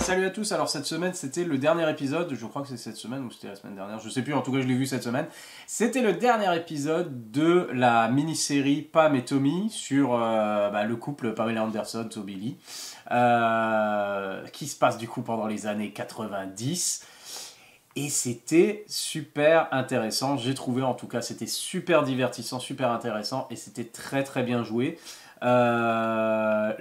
Salut à tous, alors cette semaine c'était le dernier épisode, je crois que c'est cette semaine ou c'était la semaine dernière, je sais plus, en tout cas je l'ai vu cette semaine. C'était le dernier épisode de la mini-série Pam et Tommy sur le couple Pamela Anderson, Tommy Lee, qui se passe du coup pendant les années 90. Et c'était super intéressant, j'ai trouvé en tout cas, c'était super divertissant, super intéressant et c'était très très bien joué.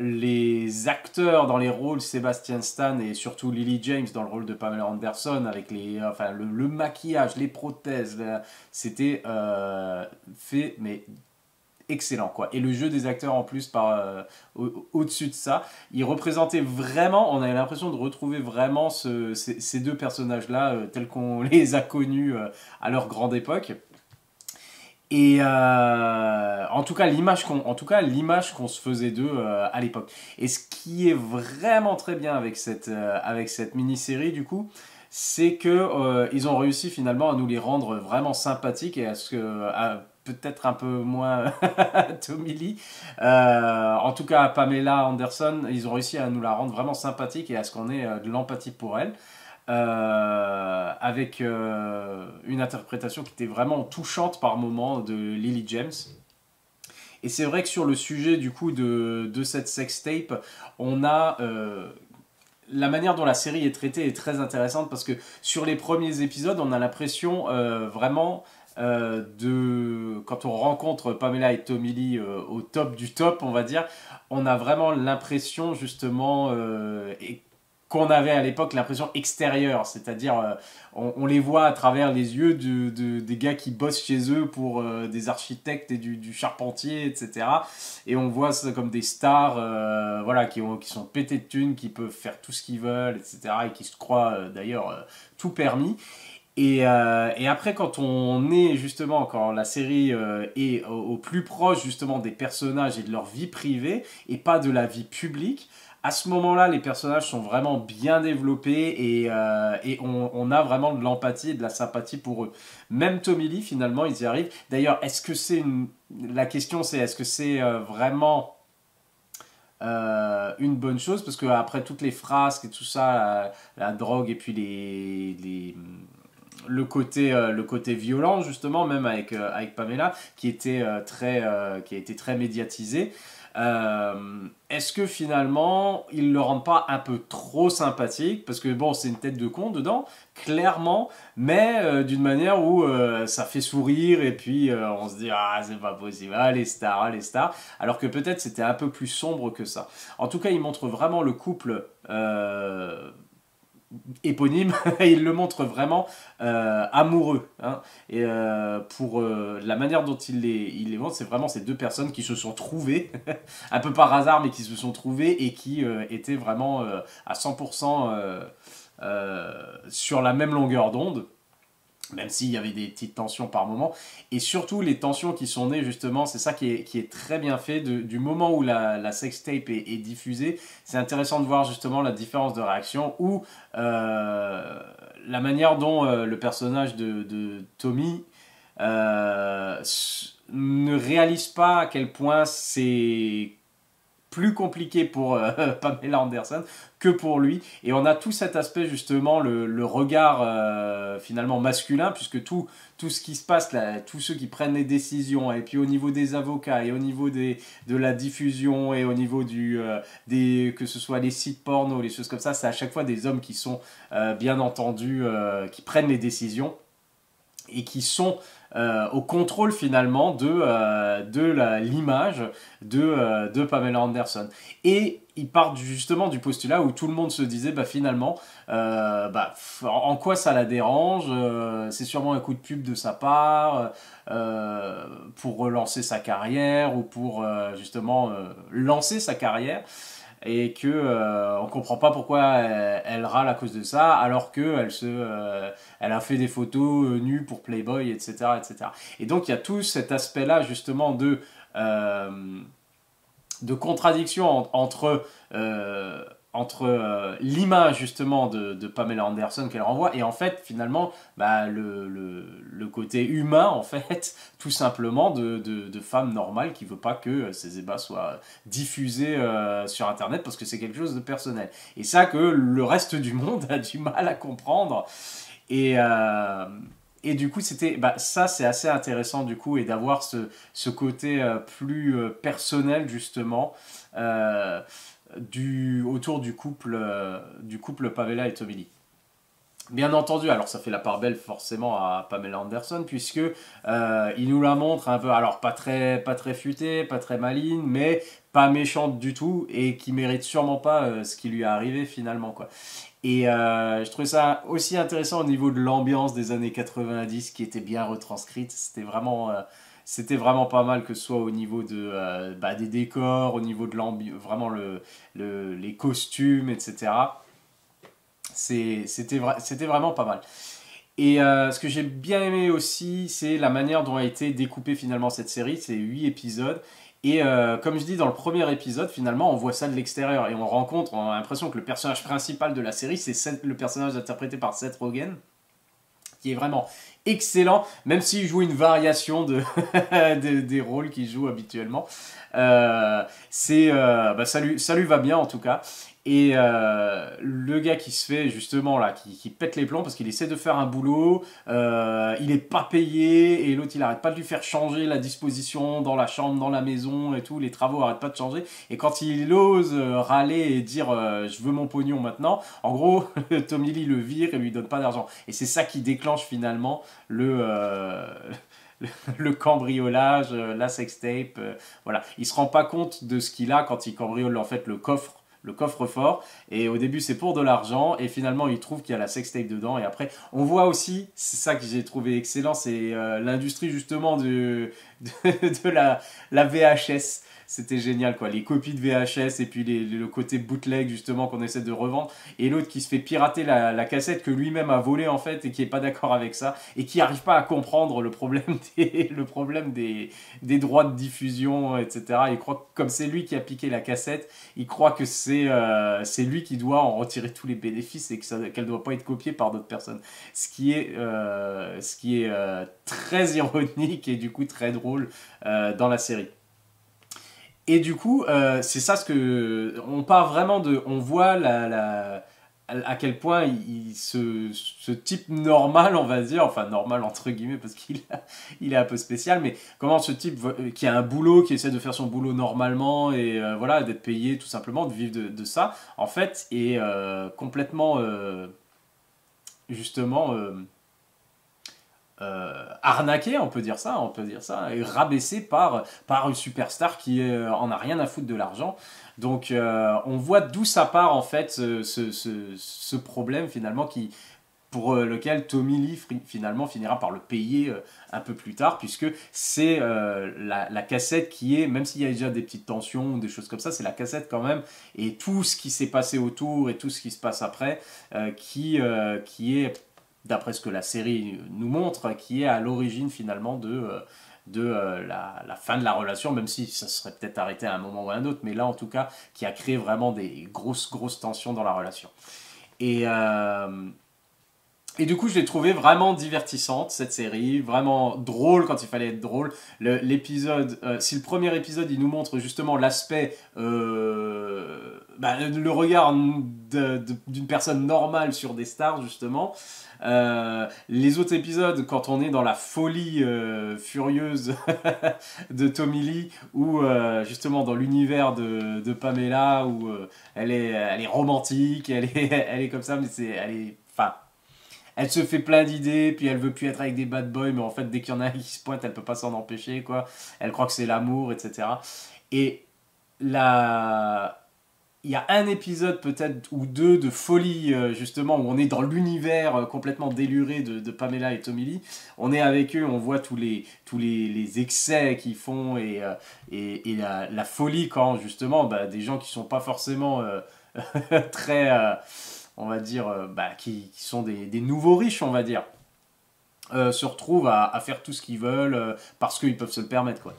Les acteurs dans les rôles, Sebastian Stan et surtout Lily James dans le rôle de Pamela Anderson, avec le maquillage, les prothèses, c'était fait mais excellent quoi. Et le jeu des acteurs en plus au-dessus de ça, ils représentaient vraiment, on avait l'impression de retrouver vraiment ces deux personnages-là tels qu'on les a connus à leur grande époque. Et en tout cas l'image qu'on se faisait d'eux à l'époque. Et ce qui est vraiment très bien avec cette mini-série du coup, c'est que ils ont réussi finalement à nous les rendre vraiment sympathiques et peut-être un peu moins Tommy Lee. En tout cas Pamela Anderson, ils ont réussi à nous la rendre vraiment sympathique et à ce qu'on ait de l'empathie pour elle. Avec une interprétation qui était vraiment touchante par moments de Lily James. Et c'est vrai que sur le sujet du coup de cette sextape, on a la manière dont la série est traitée est très intéressante parce que sur les premiers épisodes, on a l'impression vraiment quand on rencontre Pamela et Tommy Lee au top du top, on va dire, on a vraiment l'impression justement qu'on avait à l'époque l'impression extérieure, c'est-à-dire on les voit à travers les yeux des gars qui bossent chez eux pour des architectes et du charpentier, etc. Et on voit ça comme des stars qui sont pétés de thunes, qui peuvent faire tout ce qu'ils veulent, etc. Et qui se croient d'ailleurs tout permis. Et après, quand la série est au plus proche justement des personnages et de leur vie privée, et pas de la vie publique, à ce moment-là, les personnages sont vraiment bien développés et on a vraiment de l'empathie et de la sympathie pour eux. Même Tommy Lee, finalement, ils y arrivent. D'ailleurs, la question c'est, est-ce que c'est vraiment une bonne chose? Parce qu'après toutes les frasques et tout ça, la drogue et puis le côté violent justement même avec Pamela qui a été très médiatisé. Est-ce que finalement ils le rendent pas un peu trop sympathique, parce que bon, c'est une tête de con dedans clairement, mais d'une manière où ça fait sourire et puis on se dit ah c'est pas possible, les stars, alors que peut-être c'était un peu plus sombre que ça. En tout cas, il montre vraiment le couple éponyme, il le montre vraiment amoureux. Hein. Et pour la manière dont il les montre, c'est vraiment ces deux personnes qui se sont trouvées, un peu par hasard, mais qui se sont trouvées et qui étaient vraiment à 100% sur la même longueur d'onde. Même s'il y avait des petites tensions par moment. Et surtout, les tensions qui sont nées, justement, c'est ça qui est très bien fait. Du moment où la sextape est diffusée, c'est intéressant de voir justement la différence de réaction ou la manière dont le personnage de Tommy ne réalise pas à quel point c'est plus compliqué pour Pamela Anderson que pour lui, et on a tout cet aspect justement, le regard finalement masculin, puisque tout ce qui se passe là, tous ceux qui prennent les décisions, et puis au niveau des avocats et au niveau de la diffusion et au niveau que ce soit les sites porno, les choses comme ça, c'est à chaque fois des hommes qui sont bien entendu qui prennent les décisions et qui sont au contrôle finalement de l'image de Pamela Anderson. Et ils partent justement du postulat où tout le monde se disait finalement en quoi ça la dérange, c'est sûrement un coup de pub de sa part pour relancer sa carrière ou pour justement lancer sa carrière, et que on comprend pas pourquoi elle râle à cause de ça, alors que elle a fait des photos nues pour Playboy, etc., etc. Et donc il y a tout cet aspect là justement de contradiction entre l'image justement de Pamela Anderson qu'elle renvoie et en fait finalement bah, le côté humain en fait tout simplement de femme normale qui veut pas que ses ébats soient diffusés sur internet parce que c'est quelque chose de personnel et ça que le reste du monde a du mal à comprendre et et du coup, ça, c'est assez intéressant du coup, et d'avoir ce côté plus personnel justement euh, autour du couple Pamela et Tommy Lee. Bien entendu, alors ça fait la part belle forcément à Pamela Anderson puisque il nous la montre un peu, alors pas très futée, pas très maligne, mais pas méchante du tout et qui mérite sûrement pas ce qui lui est arrivé finalement quoi. Et je trouvais ça aussi intéressant au niveau de l'ambiance des années 90 qui était bien retranscrite. C'était vraiment pas mal que ce soit au niveau des décors, au niveau de l'ambiance, vraiment les costumes, etc. C'était vraiment pas mal. Et ce que j'ai bien aimé aussi, c'est la manière dont a été découpée finalement cette série. C'est 8 épisodes. Et comme je dis dans le premier épisode, finalement, on voit ça de l'extérieur. Et on a l'impression que le personnage principal de la série, c'est le personnage interprété par Seth Rogen, qui est vraiment excellent, même s'il joue une variation des rôles qu'il joue habituellement. Ça lui va bien en tout cas. Et le gars qui se fait justement là, qui pète les plombs parce qu'il essaie de faire un boulot, il est pas payé et l'autre il arrête pas de lui faire changer la disposition dans la chambre, dans la maison et tout, les travaux arrêtent pas de changer. Et quand il ose râler et dire je veux mon pognon maintenant, en gros Tommy Lee le vire et lui donne pas d'argent. Et c'est ça qui déclenche finalement le cambriolage, la sextape, voilà. Il se rend pas compte de ce qu'il a quand il cambriole en fait le coffre-fort, et au début c'est pour de l'argent, et finalement il trouve qu'il y a la sextape dedans, et après on voit aussi, c'est ça que j'ai trouvé excellent, c'est l'industrie justement de la VHS. C'était génial quoi, les copies de VHS et puis le côté bootleg justement qu'on essaie de revendre, et l'autre qui se fait pirater la cassette que lui-même a volée en fait et qui est pas d'accord avec ça et qui arrive pas à comprendre le problème des droits de diffusion, etc. Il croit que comme c'est lui qui a piqué la cassette, il croit que c'est lui qui doit en retirer tous les bénéfices et qu'elle ne doit pas être copiée par d'autres personnes. Ce qui est très ironique et du coup très drôle dans la série. Et du coup, c'est ça on part vraiment on voit à quel point ce type normal, on va dire, enfin normal entre guillemets parce il est un peu spécial, mais comment ce type qui a un boulot, qui essaie de faire son boulot normalement et voilà, d'être payé tout simplement, de vivre de ça, en fait, est complètement justement arnaqué, on peut dire ça, et rabaissé par une superstar qui en a rien à foutre de l'argent. Donc on voit d'où ça part en fait ce problème finalement pour lequel Tommy Lee finalement finira par le payer un peu plus tard, puisque c'est la cassette qui est, même s'il y a déjà des petites tensions ou des choses comme ça, c'est la cassette quand même, et tout ce qui s'est passé autour et tout ce qui se passe après, qui est d'après ce que la série nous montre, qui est à l'origine finalement la fin de la relation, même si ça serait peut-être arrêté à un moment ou à un autre, mais là en tout cas, qui a créé vraiment des grosses tensions dans la relation. Et, et du coup, je l'ai trouvé vraiment divertissante, cette série, vraiment drôle quand il fallait être drôle. Si le premier épisode, il nous montre justement l'aspect, le regard d'une personne normale sur des stars, justement. Les autres épisodes, quand on est dans la folie furieuse de Tommy Lee, ou justement dans l'univers de Pamela, où elle est romantique, elle est comme ça, mais elle se fait plein d'idées, puis elle veut plus être avec des bad boys, mais en fait, dès qu'il y en a un qui se pointe, elle peut pas s'en empêcher, quoi. Elle croit que c'est l'amour, etc. Et la... il y a un épisode peut-être ou deux de folie, justement, où on est dans l'univers complètement déluré de Pamela et Tommy Lee. On est avec eux, on voit tous les excès qu'ils font et la folie quand, justement, des gens qui sont pas forcément très... on va dire, qui sont des nouveaux riches, on va dire, se retrouvent à faire tout ce qu'ils veulent parce qu'ils peuvent se le permettre, quoi.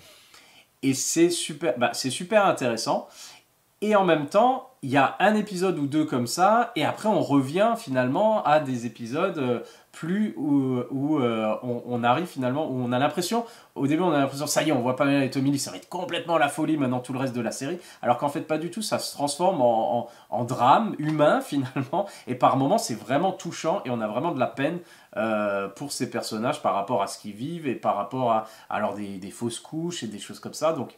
Et c'est super intéressant. Et en même temps, il y a un épisode ou deux comme ça, et après on revient finalement à des épisodes plus où on arrive finalement, où on a l'impression, au début on a l'impression, ça y est, on voit Pamela et Tommy Lee, ça va être complètement la folie maintenant tout le reste de la série, alors qu'en fait pas du tout, ça se transforme en drame humain finalement, et par moments c'est vraiment touchant, et on a vraiment de la peine pour ces personnages par rapport à ce qu'ils vivent, et par rapport à alors des fausses couches et des choses comme ça, donc...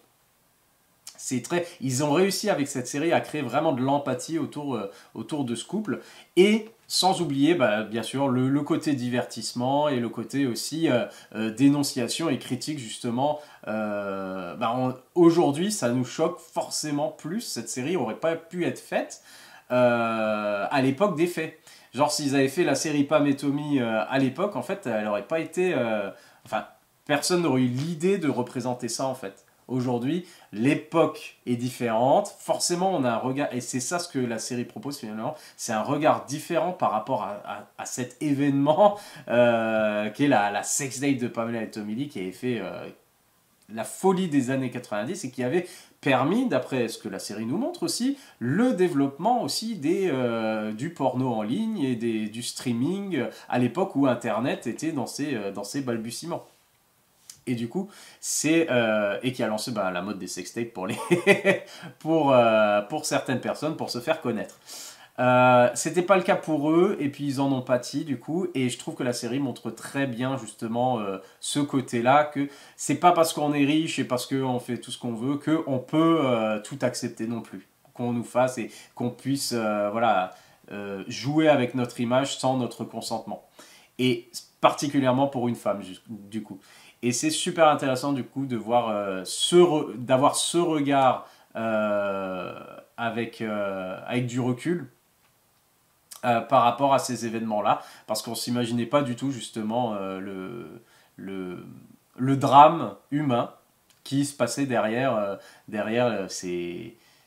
Ils ont réussi avec cette série à créer vraiment de l'empathie autour de ce couple. Et sans oublier, bah, bien sûr, le côté divertissement et le côté aussi dénonciation et critique, justement. Aujourd'hui, ça nous choque forcément plus. Cette série n'aurait pas pu être faite à l'époque des faits. Genre, s'ils avaient fait la série Pam et Tommy à l'époque, en fait, elle n'aurait pas été... Enfin, personne n'aurait eu l'idée de représenter ça, en fait. Aujourd'hui, l'époque est différente. Forcément, on a un regard, et c'est ça ce que la série propose finalement, c'est un regard différent par rapport à cet événement qui est la sex date de Pamela et Tommy Lee, qui avait fait la folie des années 90 et qui avait permis, d'après ce que la série nous montre aussi, le développement aussi du porno en ligne et du streaming à l'époque où Internet était dans ses balbutiements. Et du coup, et qui a lancé la mode des sextapes pour certaines personnes, pour se faire connaître. C'était pas le cas pour eux, et puis ils en ont pâti du coup, et je trouve que la série montre très bien justement ce côté-là, que c'est pas parce qu'on est riche et parce qu'on fait tout ce qu'on veut qu'on peut tout accepter non plus. Qu'on nous fasse et qu'on puisse jouer avec notre image sans notre consentement. Et particulièrement pour une femme, du coup. Et c'est super intéressant du coup de voir d'avoir ce regard avec du recul par rapport à ces événements-là, parce qu'on ne s'imaginait pas du tout justement le drame humain qui se passait derrière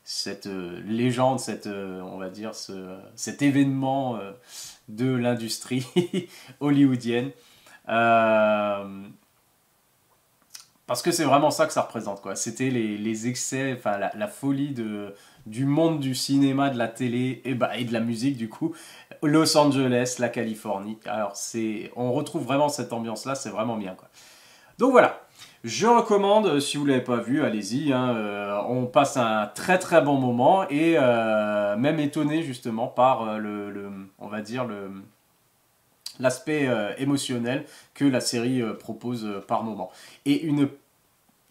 cette légende, on va dire cet événement de l'industrie hollywoodienne. Parce que c'est vraiment ça que ça représente, quoi. C'était les excès, enfin la folie du monde du cinéma, de la télé et de la musique, du coup. Los Angeles, la Californie. Alors, on retrouve vraiment cette ambiance-là, c'est vraiment bien, quoi. Donc voilà, je recommande, si vous ne l'avez pas vu, allez-y. Hein, on passe un très très bon moment et même étonné justement par on va dire, l'aspect émotionnel que la série propose par moment. Et une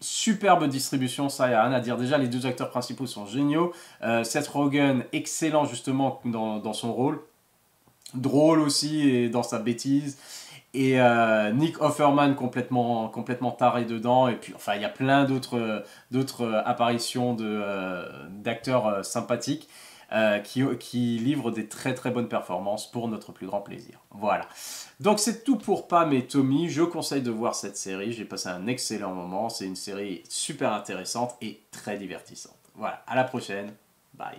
superbe distribution, ça, il n'y a rien à dire. Déjà, les deux acteurs principaux sont géniaux. Seth Rogen, excellent justement dans son rôle. Drôle aussi et dans sa bêtise. Et Nick Offerman complètement taré dedans. Et puis, enfin, il y a plein d'autres apparitions d'acteurs sympathiques. Qui livre des très très bonnes performances pour notre plus grand plaisir. Voilà. Donc c'est tout pour Pam et Tommy. Je conseille de voir cette série. J'ai passé un excellent moment. C'est une série super intéressante et très divertissante. Voilà. À la prochaine. Bye.